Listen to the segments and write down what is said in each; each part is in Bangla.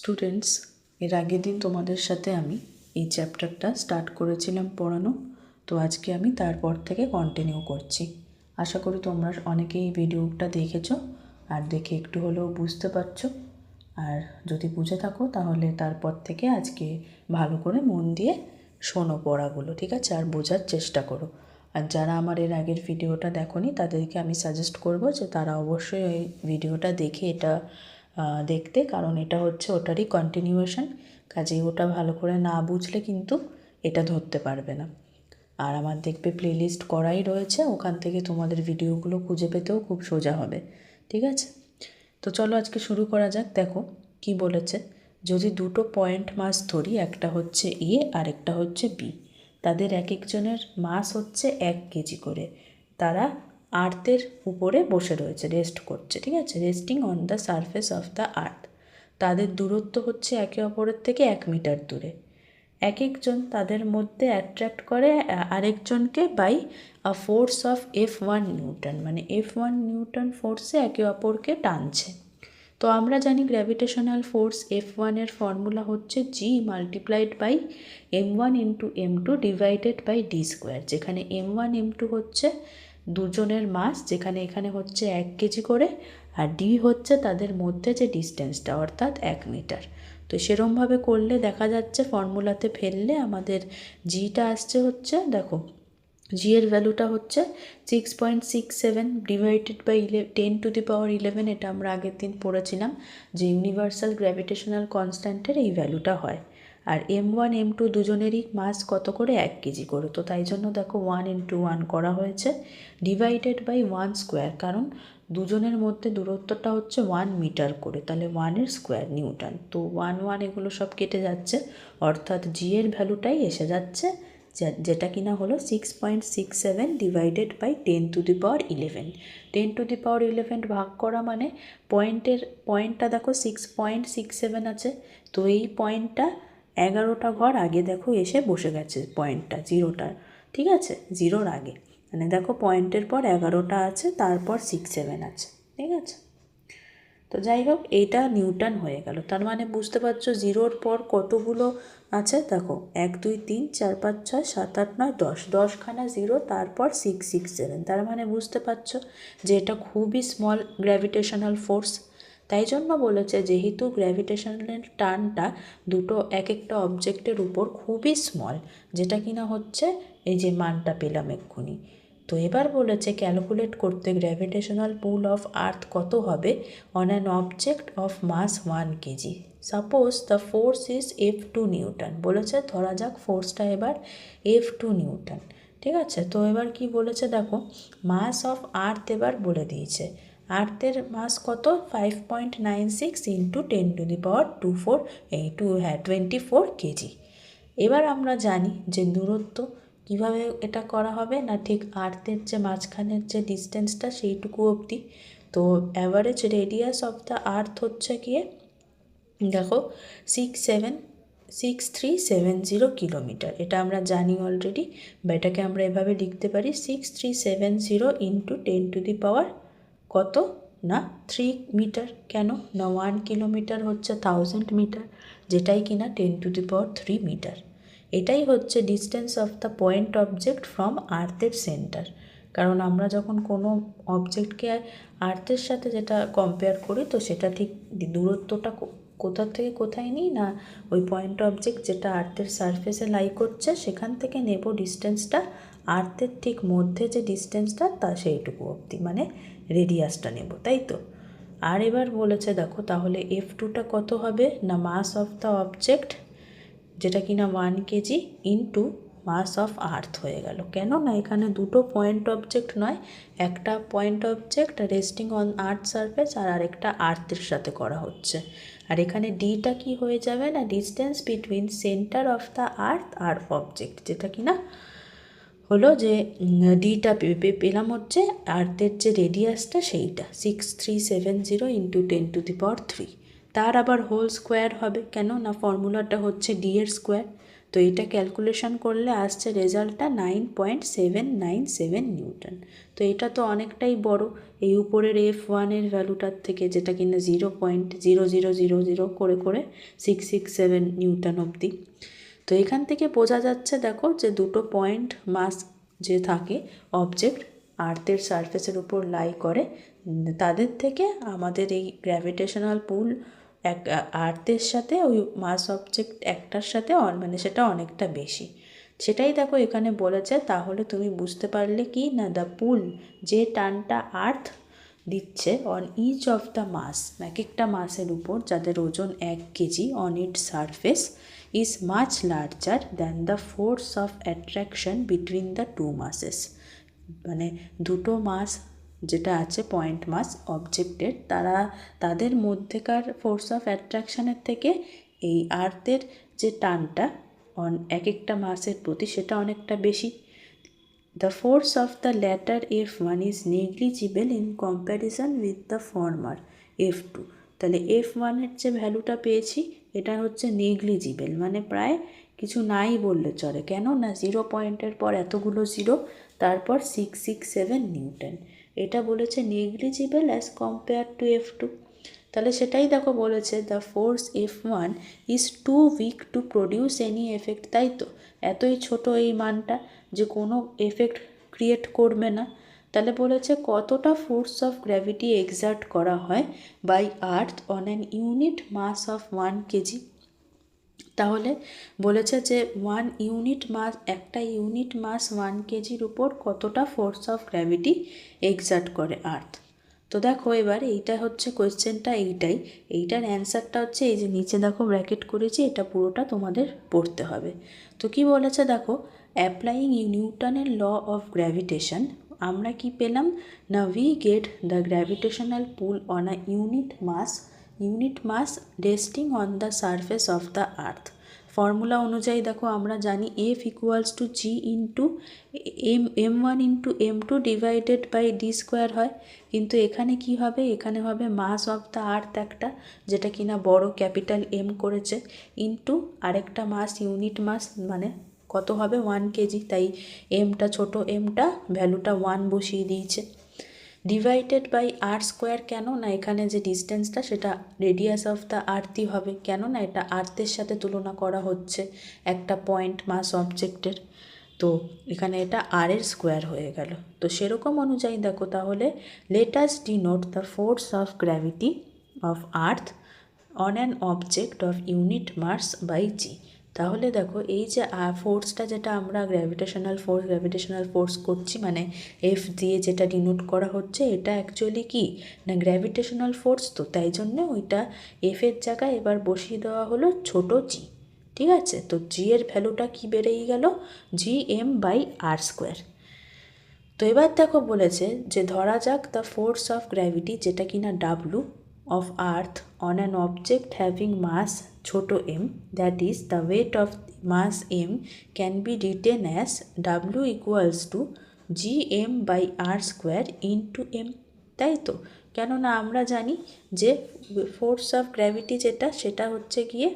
স্টুডেন্টস, এর আগের দিন তোমাদের সাথে আমি এই চ্যাপ্টারটা স্টার্ট করেছিলাম পড়ানো। তো আজকে আমি তারপর থেকে কন্টিনিউ করছি। আশা করি তোমরা অনেকেই এই ভিডিওটা দেখেছো আর দেখে একটু হলেও বুঝতে পারছো। আর যদি বুঝে থাকো তাহলে তারপর থেকে আজকে ভালো করে মন দিয়ে শোনো পড়াগুলো, ঠিক আছে? আর বোঝার চেষ্টা করো। আর যারা আমার এর আগের ভিডিওটা দেখোনি তাদেরকে আমি সাজেস্ট করব যে তারা অবশ্যই এই ভিডিওটা দেখে এটা দেখতে, কারণ এটা হচ্ছে ওটারই কন্টিনিউয়েশন। কাজেই ওটা ভালো করে না বুঝলে কিন্তু এটা ধরতে পারবে না। আর আমার দেখবে প্লেলিস্ট করাই রয়েছে, ওখান থেকে তোমাদের ভিডিওগুলো খুঁজে পেতেও খুব সোজা হবে, ঠিক আছে? তো চলো আজকে শুরু করা যাক। দেখো কি বলেছে, যদি দুটো পয়েন্ট মাস ধরি, একটা হচ্ছে এ আর একটা হচ্ছে বি, তাদের এক একজনের মাস হচ্ছে 1 কেজি করে, তারা আর্থের উপরে বসে রয়েছে, রেস্ট করছে, ঠিক আছে? Resting on the surface of the আর্থ। তাদের দূরত্ব হচ্ছে একে অপরের থেকে 1 মিটার দূরে। এক একজন তাদের মধ্যে অ্যাট্রাক্ট করে আরেকজনকে by a force of F1 newton, মানে F1 নিউটন ফোর্সে একে অপরকে টানছে। তো আমরা জানি গ্র্যাভিটেশনাল ফোর্স F1 এর ফর্মুলা হচ্ছে G multiplied by M1 into M2 divided by D square, যেখানে M1 M2 হচ্ছে দুজনের মাস, যেখানে এখানে হচ্ছে 1 কেজি করে, আর ডি হচ্ছে তাদের মধ্যে যে ডিস্টেন্সটা, অর্থাৎ 1 মিটার। তো সেরমভাবে করলে দেখা যাচ্ছে ফর্মুলাতে ফেললে আমাদের জিটা আসছে হচ্ছে, দেখো জি এর ভ্যালুটা হচ্ছে 6.67 ডিভাইডেড বাই 10⁻11। এটা আমরা আগের দিন পড়েছিলাম যে ইউনিভার্সাল গ্র্যাভিটেশনাল কনস্ট্যান্টের এই ভ্যালুটা হয়। আর M1 M2 দুজনেরই মাস কত করে? 1 কেজি করে। তো তাই জন্য দেখো 1 ইন্টু 1 করা হয়েছে, ডিভাইডেড বাই 1 স্কোয়ার, কারণ দুজনের মধ্যে দূরত্বটা হচ্ছে 1 মিটার করে, তাহলে 1-এর স্কোয়ার নিউটন। তো 1 এগুলো সব কেটে যাচ্ছে, অর্থাৎ জি এর ভ্যালুটাই এসে যাচ্ছে, যেটা কিনা হলো 6.67 ডিভাইডেড বাই 10⁻11। 10⁻11 ভাগ করা মানে পয়েন্টটা দেখো 6.67 আছে, তো এই পয়েন্টটা 11টা ঘর আগে দেখো এসে বসে গেছে, পয়েন্টটা জিরোটা, ঠিক আছে? জিরোর আগে, মানে দেখো পয়েন্টের পর 11টা আছে, তারপর 6.7 আছে, ঠিক আছে? তো যাই হোক, এইটা নিউটন হয়ে গেল। তার মানে বুঝতে পারছো জিরোর পর কতগুলো আছে, দেখো 1 2 3 4 5 6 7 8 9 10, 10খানা জিরো, তারপর 667। তার মানে বুঝতে পারছো যে এটা খুবই স্মল গ্র্যাভিটেশনাল ফোর্স। তাই জন্য বলেছে যেহেতু গ্র্যাভিটেশনাল টানটা দুটো এক একটা অবজেক্টের উপর খুবই স্মল, যেটা কিনা হচ্ছে এই যে মানটা পেলাম এক্ষুনি। তো এবার বলেছে ক্যালকুলেট করতে গ্র্যাভিটেশনাল পুল অফ আর্থ কত হবে on an object of mass 1 KG. Suppose the force is F2 newton. বলেছে ধরা যাক ফোর্সটা এবার F2 নিউটন, ঠিক আছে? তো এবার কি বলেছে দেখো, মাস অফ আর্থ এবার বলে দিয়েছে। আর্থের মাস কত? 5.96 ইন্টু 10⁻24 কেজি। এবার আমরা জানি যে দূরত্ব কিভাবে এটা করা হবে না, ঠিক আর্থের যে মাঝখানের যে ডিস্টেন্সটা সেইটুকু অবধি। তো অ্যাভারেজ রেডিয়াস অফ দ্য আর্থ হচ্ছে গিয়ে দেখো 6370 কিলোমিটার। এটা আমরা জানি অলরেডি, বা এটাকে আমরা এভাবে লিখতে পারি 6370 ইন্টু 10⁻, কত না 3 মিটার। কেন না 1 কিলোমিটার হচ্ছে 1000 মিটার, যেটাই কিনা 10⁻³ মিটার। এটাই হচ্ছে distance of the point object from আর্থের সেন্টার। কারণ আমরা যখন কোনো অবজেক্টকে আর্থের সাথে যেটা কম্পেয়ার করি, তো সেটা ঠিক দূরত্বটা কোথা থেকে কোথায় নিই না, ওই পয়েন্ট অবজেক্ট যেটা আর্থের সারফেসে লাই করছে সেখান থেকে নেব ডিস্টেন্সটা, আর্থের ঠিক মধ্যে যে ডিস্টেন্সটা তা সেইটুকু অবধি, মানে রেডিয়াসটা নেব, তাই তো? আর এবার বলেছে দেখো তাহলে F2টা কত হবে না, মাস অফ দ্য অবজেক্ট যেটা কিনা 1 KG into mass of earth হয়ে গেল। কেন না এখানে দুটো পয়েন্ট অবজেক্ট নয়, একটা point object resting on earth surface আর আরেকটা আর্থের সাথে করা হচ্ছে। আর এখানে ডিটা কি হয়ে যাবে না, distance between centre of the earth আর অবজেক্ট, যেটা কিনা হলো যে ডিটা পেলাম হচ্ছে আর্থের যে রেডিয়াসটা সেইটা 6370 ইন্টু 10⁻3। তার আবার হোল স্কোয়ার হবে, কেন না ফর্মুলাটা হচ্ছে ডি এর স্কোয়ার। তো এইটা ক্যালকুলেশন করলে আসছে রেজাল্টটা 9.797 নিউটন। তো এটা তো অনেকটাই বড় এই উপরের F1-এর ভ্যালুটার থেকে, যেটা কিনা 0.0000 করে করে 667 নিউটন অবধি। তো এখান থেকে বোঝা যাচ্ছে দেখো যে দুটো পয়েন্ট মাস যে থাকে অবজেক্ট আর্থের সারফেসের উপর লাই করে, তাদের থেকে আমাদের এই গ্র্যাভিটেশনাল পুল এক আর্থের সাথে ওই মাস অবজেক্ট একটার সাথে মানে সেটা অনেকটা বেশি। সেটাই দেখো এখানে বলেছে। তাহলে তুমি বুঝতে পারলে কি না, দ্য পুল যে টানটা আর্থ দিচ্ছে অন ইচ অফ দ্য মাস, এক একটা মাসের উপর যাদের ওজন 1 KG on it surface is much larger than the force of attraction between the two masses। মানে দুটো মাস যেটা আছে পয়েন্ট মাস অবজেক্টের, তাদের মধ্যেকার ফোর্স অফ অ্যাট্রাকশানের থেকে এই আর্থের যে টানটা এক একটা মাসের প্রতি সেটা অনেকটা বেশি। The force of the latter F1 is negligible in comparison with the former F2। তাহলে F1-এর যে ভ্যালুটা পেয়েছি এটা হচ্ছে নেগলিজিবল, মানে প্রায় কিছু নাই বললে চলে। কেন না 0 পয়েন্টের পর এতগুলো জিরো, তারপর 667 নিউটন। এটা বলেছে negligible as compare to F2। তাহলে সেটাই দেখো বলেছে the force F1 is too weak to produce any effect. তাই তো এতই ছোট এই মানটা যে কোনো এফেক্ট ক্রিয়েট করবে না। তাহলে বলেছে কতটা ফোর্স অফ গ্র্যাভিটি এক্সার্ট করা হয় by earth on an unit mass of 1 KG. তাহলে বলেছে যে একটা ইউনিট মাস 1 কেজির উপর কতটা ফোর্স অফ গ্র্যাভিটি এক্সার্ট করে আর্থ। তো দেখো এবার এইটা হচ্ছে কোয়েশ্চেনটা, এইটার অ্যান্সারটা হচ্ছে এই যে নিচে দেখো ব্র্যাকেট করেছি, এটা পুরোটা তোমাদের পড়তে হবে। তো কি বলেছে দেখো, অ্যাপ্লাইং নিউটনের ল অফ গ্র্যাভিটেশন আমরা কি পেলাম না, we get the gravitational pull on a unit mass resting on the surface of the earth. Formula অনুযায়ী দেখো আমরা জানি F equals to G into M1 into M2 divided by D square হয়। কিন্তু এখানে কি হবে, এখানে হবে মাস অফ দ্য আর্থ একটা, যেটা কিনা বড় ক্যাপিটাল M করেছে, ইন্টু আরেকটা মাস ইউনিট মাস মানে কত হবে 1 কেজি। তাই এমটা ছোট এমটা ভ্যালুটা 1 বসিয়ে দিয়েছে, ডিভাইডেড বাই আর স্কোয়ার। কেন না এখানে যে ডিস্টেন্সটা সেটা রেডিয়াস অফ দ্য আর্থই হবে, কেন না এটা আর্থের সাথে তুলনা করা হচ্ছে একটা পয়েন্ট মাস অবজেক্টের। তো এখানে এটা আর এর স্কোয়ার হয়ে গেল। তো সেরকম অনুযায়ী দেখো তাহলে let us denote the force of gravity of earth on an object of unit mass by g. তাহলে দেখো এই যে ফোর্সটা যেটা আমরা গ্র্যাভিটেশনাল ফোর্স করছি, মানে এফ দিয়ে যেটা ডিনোট করা হচ্ছে, এটা অ্যাকচুয়ালি কি না গ্র্যাভিটেশনাল ফোর্স। তো তাই জন্য ওইটা এফের জায়গায় এবার বসিয়ে দেওয়া হলো ছোট জি। ঠিক আছে, তো জি এর ভ্যালুটা কি বেড়েই গেল, G M by R square. তো এবার দেখো বলেছে যে ধরা যাক দ্য ফোর্স অফ গ্র্যাভিটি যেটা কিনা W of earth on an object having mass ছোট m, that is the weight of mass m can be written as w equals to gm by r square into m। তাই তো, কেননা আমরা জানি যে ফোর্স অফ গ্র্যাভিটি যেটা সেটা হচ্ছে গিয়ে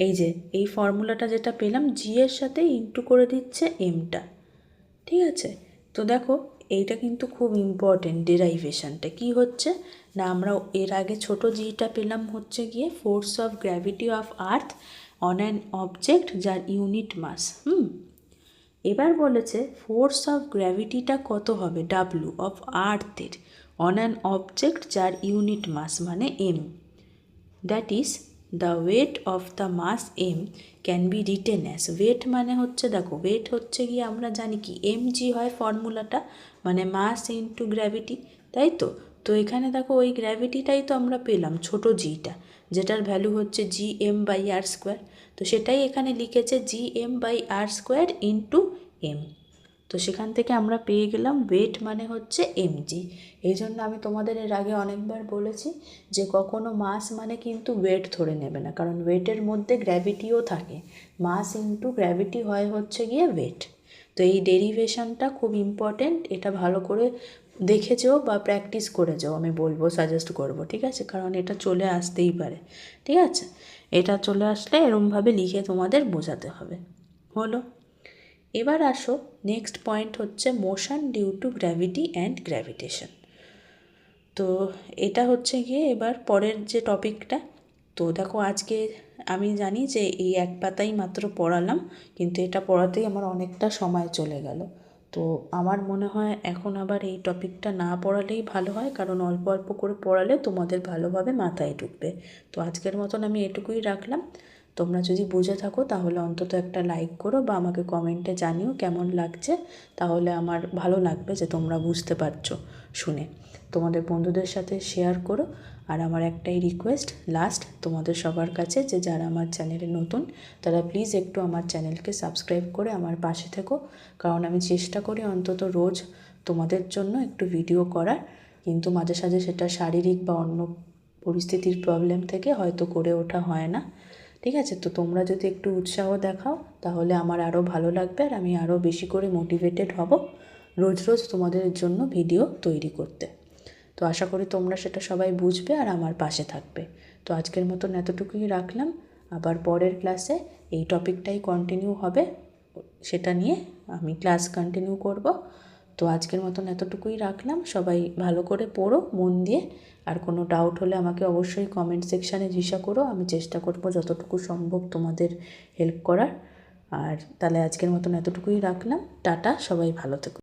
এই যে এই ফর্মুলাটা যেটা পেলাম জি এর সাথে ইন্টু করে দিচ্ছে এমটা। ঠিক আছে, তো দেখো এইটা কিন্তু খুব ইম্পর্টেন্ট। ডেরাইভেশনটা কি হচ্ছে না, আমরা এর আগে ছোট জিটা পেলাম হচ্ছে গিয়ে force of gravity of earth on an object যার ইউনিট মাস। এবার বলেছে ফোর্স অফ গ্র্যাভিটিটা কত হবে, ডাব্লু অফ আর্থের অন অ্যান অবজেক্ট যার ইউনিট মাস মানে M, that is the weight of the mass M can be written as. Weight মানে হচ্ছে দেখো ওয়েট হচ্ছে গিয়ে আমরা জানি কি এম জি হয় ফর্মুলাটা, মানে মাস ইন্টু গ্র্যাভিটি। তাই তো, তো এখানে দেখো ওই গ্র্যাভিটিটাই তো আমরা পেলাম ছোট জিটা, যেটার ভ্যালু হচ্ছে G M by R square. তো সেটাই এখানে লিখেছে G M by R square into M. তো সেখান থেকে আমরা পেয়ে গেলাম ওয়েট মানে হচ্ছে এমজি। এই জন্য আমি তোমাদের এর আগে অনেকবার বলেছি যে কখনো মাস মানে কিন্তু ওয়েট ধরে নেবে না, কারণ ওয়েটের মধ্যে গ্র্যাভিটিও থাকে। মাস ইন্টু গ্র্যাভিটি হয় হচ্ছে গিয়ে ওয়েট। তো এই ডেরিভেশনটা খুব ইম্পর্টেন্ট, এটা ভালো করে দেখে যেও বা প্র্যাকটিস করে যাও, আমি বলবো, সাজেস্ট করব, ঠিক আছে? কারণ এটা চলে আসতেই পারে, ঠিক আছে? এটা চলে আসলে এরমভাবে লিখে তোমাদের বোঝাতে হবে। হলো। এবার আসো, নেক্সট পয়েন্ট হচ্ছে motion due to gravity and gravitation. তো এটা হচ্ছে গিয়ে এবার পরের যে টপিকটা। তো দেখো, আজকে আমি জানি যে এই এক পাতাই মাত্র পড়ালাম, কিন্তু এটা পড়াতেই আমার অনেকটা সময় চলে গেল। তো আমার মনে হয় এখন আবার এই টপিকটা না পড়ালেই ভালো হয়, কারণ অল্প অল্প করে পড়ালে তোমাদের ভালোভাবে মাথায় ঢুকবে। তো আজকের মতন আমি এটুকুই রাখলাম। তোমরা যদি বুঝে থাকো তাহলে অন্তত একটা লাইক করো বা আমাকে কমেন্টে জানিও কেমন লাগছে, তাহলে আমার ভালো লাগবে যে তোমরা বুঝতে পারছো শুনে। তোমাদের বন্ধুদের সাথে শেয়ার করো। আর আমার একটাই রিকোয়েস্ট লাস্ট তোমাদের সবার কাছে, যে যারা আমার চ্যানেলে নতুন তারা প্লিজ একটু আমার চ্যানেলকে সাবস্ক্রাইব করে আমার পাশে থেকো, কারণ আমি চেষ্টা করি অন্তত রোজ তোমাদের জন্য একটু ভিডিও করার, কিন্তু মাঝে সাঝে সেটা শারীরিক বা অন্য পরিস্থিতির প্রবলেম থেকে হয়তো করে ওঠা হয় না, ঠিক আছে? তো তোমরা যদি একটু উৎসাহ দেখাও তাহলে আমার আরও ভালো লাগবে, আর আমি আরও বেশি করে মোটিভেটেড হব রোজ রোজ তোমাদের জন্য ভিডিও তৈরি করতে। তো আশা করি তোমরা সেটা সবাই বুঝবে আর আমার পাশে থাকবে। তো আজকের মতন এতটুকুই রাখলাম। আবার পরের ক্লাসে এই টপিকটাই কন্টিনিউ হবে, সেটা নিয়ে আমি ক্লাস কন্টিনিউ করব। তো আজকের মতন এতটুকুই রাখলাম। সবাই ভালো করে পড়ো মন দিয়ে, আর কোনো ডাউট হলে আমাকে অবশ্যই কমেন্ট সেকশানে জিজ্ঞাসা করো, আমি চেষ্টা করব যতটুকু সম্ভব তোমাদের হেল্প করার। আর তাহলে আজকের মতন এতটুকুই রাখলাম। টাটা, সবাই ভালো থেকো।